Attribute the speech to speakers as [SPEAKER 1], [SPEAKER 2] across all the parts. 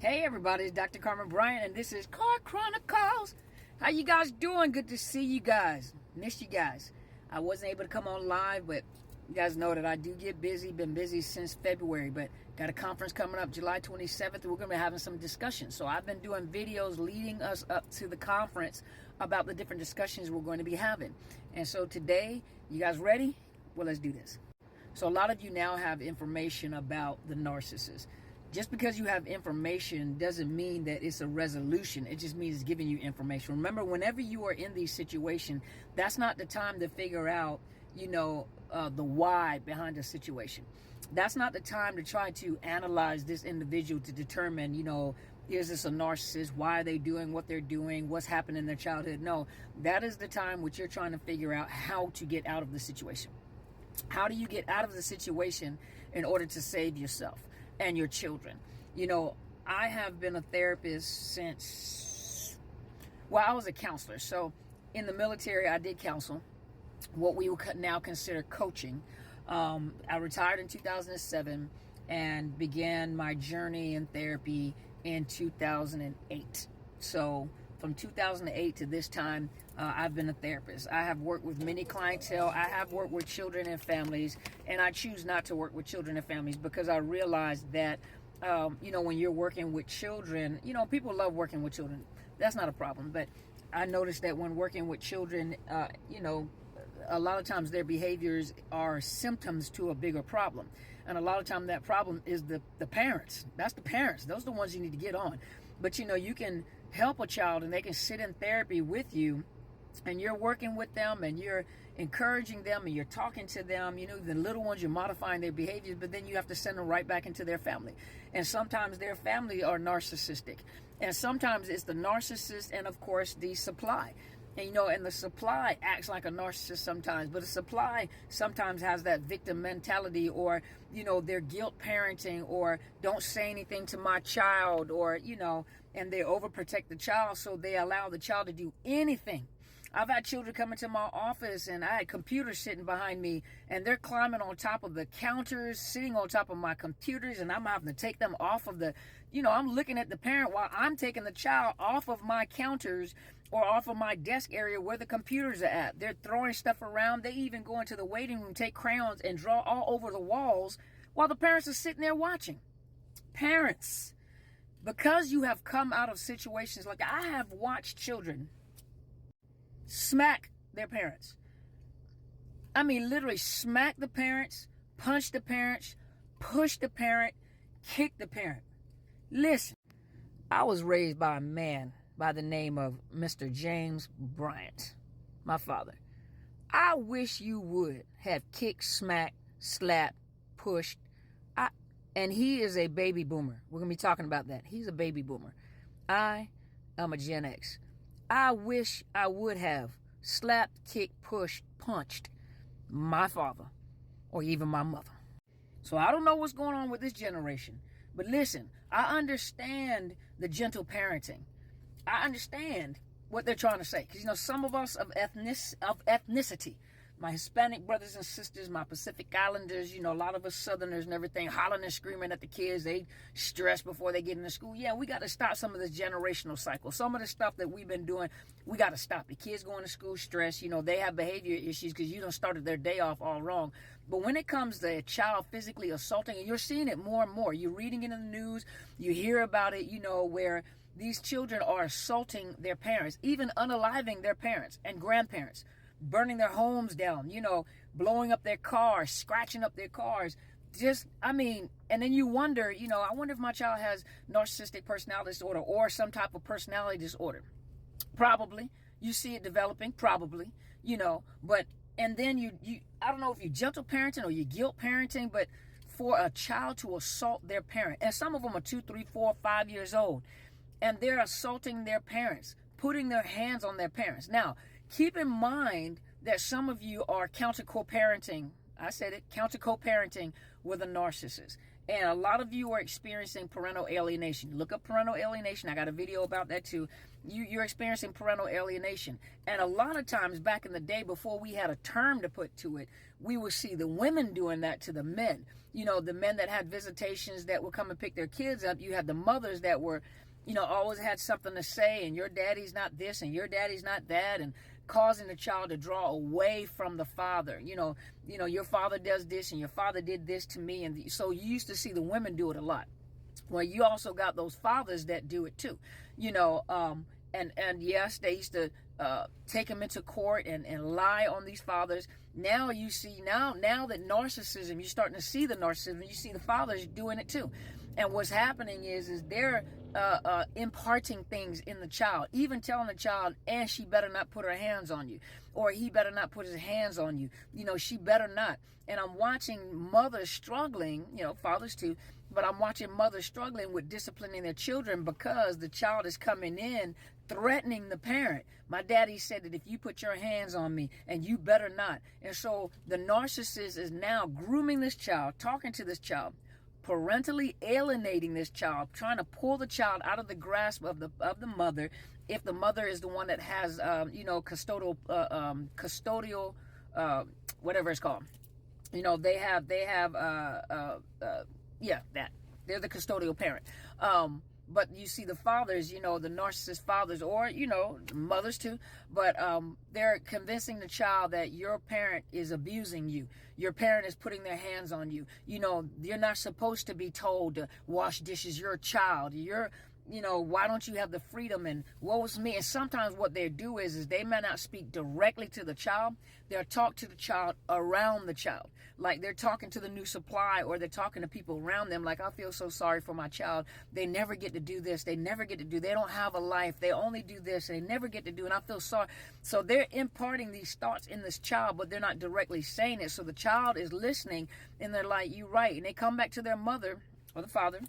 [SPEAKER 1] Hey everybody, it's Dr. Carmen Bryant and this is Car Chronicles. How you guys doing? Good to see you guys. Missed you guys. I wasn't able to come on live, but you guys know that I do get busy. Been busy since February, but got a conference coming up July 27th. We're going to be having some discussions. So I've been doing videos leading us up to the conference about the different discussions we're going to be having. And so today, you guys ready? Well, let's do this. So a lot of you now have information about the narcissist. Just because you have information doesn't mean that it's a resolution. It just means it's giving you information. Remember, whenever you are in these situations, that's not the time to figure out, the why behind the situation. That's not the time to try to analyze this individual to determine, is this a narcissist? Why are they doing what they're doing? What's happened in their childhood? No, that is the time which you're trying to figure out how to get out of the situation. How do you get out of the situation in order to save yourself and your children? I have been a therapist since, I was a counselor. So in the military, I did counsel, what we would now consider coaching. I retired in 2007 and began my journey in therapy in 2008. So from 2008 to this time, I've been a therapist. I have worked with many clientele. I have worked with children and families, and I choose not to work with children and families because I realize that, when you're working with children, people love working with children. That's not a problem. But I noticed that when working with children, a lot of times their behaviors are symptoms to a bigger problem. And a lot of time that problem is the parents. That's the parents. Those are the ones you need to get on. But, you can help a child and they can sit in therapy with you and you're working with them and you're encouraging them and you're talking to them. The little ones, you're modifying their behaviors, but then you have to send them right back into their family. And sometimes their family are narcissistic. And sometimes it's the narcissist and, of course, the supply. And the supply acts like a narcissist sometimes, but the supply sometimes has that victim mentality or, they're guilt parenting or don't say anything to my child or, and they overprotect the child. So they allow the child to do anything. I've had children come into my office and I had computers sitting behind me and they're climbing on top of the counters, sitting on top of my computers, and I'm having to take them off of I'm looking at the parent while I'm taking the child off of my counters or off of my desk area where the computers are at. They're throwing stuff around. They even go into the waiting room, take crayons and draw all over the walls while the parents are sitting there watching. Parents, because you have come out of situations like I have watched children smack their parents. I mean, literally smack the parents, punch the parents, push the parent, kick the parent. Listen, I was raised by a man by the name of Mr. James Bryant, my father. I wish you would have kicked, smacked, slapped, pushed. And he is a baby boomer. We're going to be talking about that. He's a baby boomer. I am a Gen X. I wish I would have slapped, kicked, pushed, punched my father or even my mother. So I don't know what's going on with this generation. But listen, I understand the gentle parenting. I understand what they're trying to say. Because, some of us of ethnicity, my Hispanic brothers and sisters, my Pacific Islanders, a lot of us Southerners and everything, hollering and screaming at the kids. They stress before they get into school. Yeah, we got to stop some of this generational cycle. Some of the stuff that we've been doing, we got to stop. The kids going to school stressed. They have behavior issues because you done started their day off all wrong. But when it comes to a child physically assaulting, and you're seeing it more and more, you're reading it in the news, you hear about it, where these children are assaulting their parents, even unaliving their parents and grandparents, burning their homes down, blowing up their cars, scratching up their cars. And then you wonder, I wonder if my child has narcissistic personality disorder or some type of personality disorder. Probably. You see it developing, probably, and then you I don't know if you're gentle parenting or you're guilt parenting, but for a child to assault their parent, and some of them are 2, 3, 4, 5 years old, and they're assaulting their parents, putting their hands on their parents. Now, keep in mind that some of you are counter co-parenting. I said it, counter co-parenting with a narcissist. And a lot of you are experiencing parental alienation. Look up parental alienation. I got a video about that too. You're experiencing parental alienation. And a lot of times back in the day, before we had a term to put to it, we would see the women doing that to the men. You know, the men that had visitations that would come and pick their kids up. You had the mothers that were, you know, always had something to say, and your daddy's not this and your daddy's not that, and causing the child to draw away from the father. You know, your father does this and your father did this to me. And so you used to see the women do it a lot. Well, you also got those fathers that do it too, you know, and yes, they used to take them into court and lie on these fathers. Now you see, now that narcissism, you're starting to see the narcissism, you see the fathers doing it too. And what's happening is they're imparting things in the child, even telling the child, and she better not put her hands on you, or he better not put his hands on you. You know, she better not. And I'm watching mothers struggling, you know, fathers too, but I'm watching mothers struggling with disciplining their children because the child is coming in threatening the parent. My daddy said that if you put your hands on me, and you better not. And so the narcissist is now grooming this child, talking to this child, parentally alienating this child, trying to pull the child out of the grasp of the mother, if the mother is the one that has you know, custodial whatever it's called. You know, they have yeah, that they're the custodial parent. But you see the fathers, you know, the narcissist fathers, or, you know, mothers too, but they're convincing the child that your parent is abusing you. Your parent is putting their hands on you. You know, you're not supposed to be told to wash dishes. You're a child. You know, why don't you have the freedom, and what was me? And sometimes what they do is they may not speak directly to the child. They'll talk to the child around the child. Like they're talking to the new supply, or they're talking to people around them. Like, I feel so sorry for my child. They never get to do this. They never get to do, they don't have a life. They only do this. They never get to do, and I feel sorry. So they're imparting these thoughts in this child, but they're not directly saying it. So the child is listening, and they're like, you're right. And they come back to their mother or the father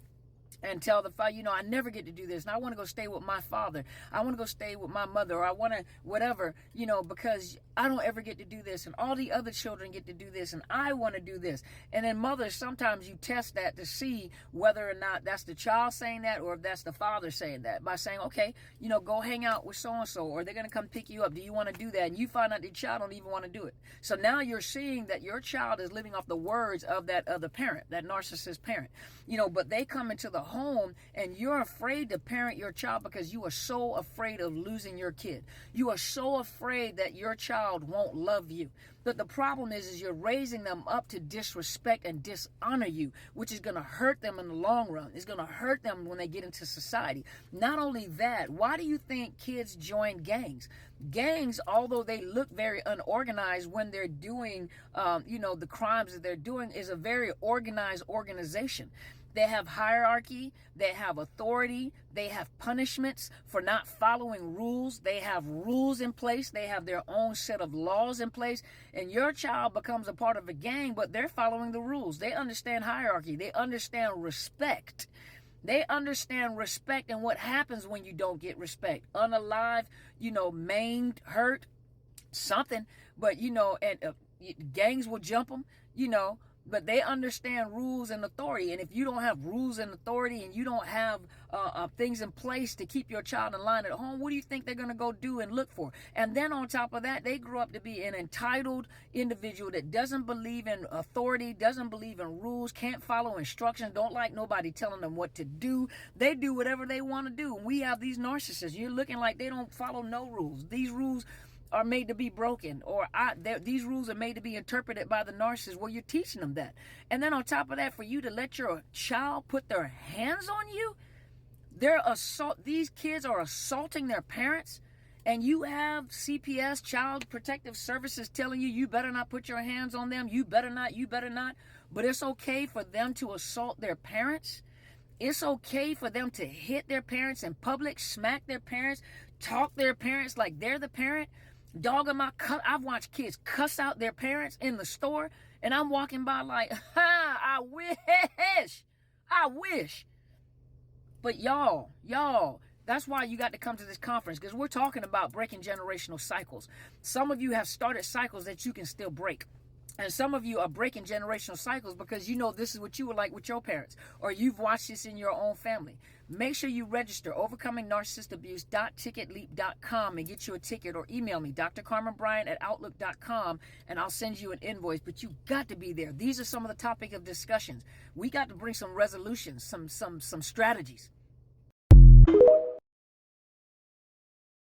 [SPEAKER 1] and tell the father, you know, I never get to do this, and I want to go stay with my father. I want to go stay with my mother, or I want to whatever, you know, because I don't ever get to do this, and all the other children get to do this, and I want to do this. And then mothers, sometimes you test that to see whether or not that's the child saying that, or if that's the father saying that, by saying, okay, you know, go hang out with so-and-so, or they're going to come pick you up. Do you want to do that? And you find out the child don't even want to do it. So now you're seeing that your child is living off the words of that other parent, that narcissist parent, you know, but they come into the home and you're afraid to parent your child because you are so afraid of losing your kid. You are so afraid that your child won't love you. But the problem is you're raising them up to disrespect and dishonor you, which is going to hurt them in the long run. It's going to hurt them when they get into society. Not only that, why do you think kids join gangs? Gangs, although they look very unorganized when they're doing, you know, the crimes that they're doing, is a very organized organization. They have hierarchy, they have authority, they have punishments for not following rules, they have rules in place, they have their own set of laws in place, and your child becomes a part of a gang, but they're following the rules. They understand hierarchy, they understand respect. They understand respect and what happens when you don't get respect. Unalive, you know, maimed, hurt, something, but, you know, and gangs will jump them, you know, but they understand rules and authority. And if you don't have rules and authority, and you don't have things in place to keep your child in line at home, what do you think they're going to go do and look for? And then on top of that, they grow up to be an entitled individual that doesn't believe in authority, doesn't believe in rules, can't follow instructions, don't like nobody telling them what to do. They do whatever they want to do. And we have these narcissists. You're looking like they don't follow no rules. These rules are made to be broken, or these rules are made to be interpreted by the narcissist. Well, you're teaching them that. And then on top of that, for you to let your child put their hands on you, these kids are assaulting their parents, and you have CPS, Child Protective Services, telling you, you better not put your hands on them, you better not, but it's okay for them to assault their parents. It's okay for them to hit their parents in public, smack their parents, talk their parents like they're the parent. Dog, I've watched kids cuss out their parents in the store, and I'm walking by like, I wish. But y'all, that's why you got to come to this conference, because we're talking about breaking generational cycles. Some of you have started cycles that you can still break. And some of you are breaking generational cycles because you know this is what you were like with your parents, or you've watched this in your own family. Make sure you register overcomingnarcissistabuse.ticketleap.com and get you a ticket, or email me, drcarmenbryant@outlook.com, and I'll send you an invoice. But you got to be there. These are some of the topic of discussions. We got to bring some resolutions, some strategies.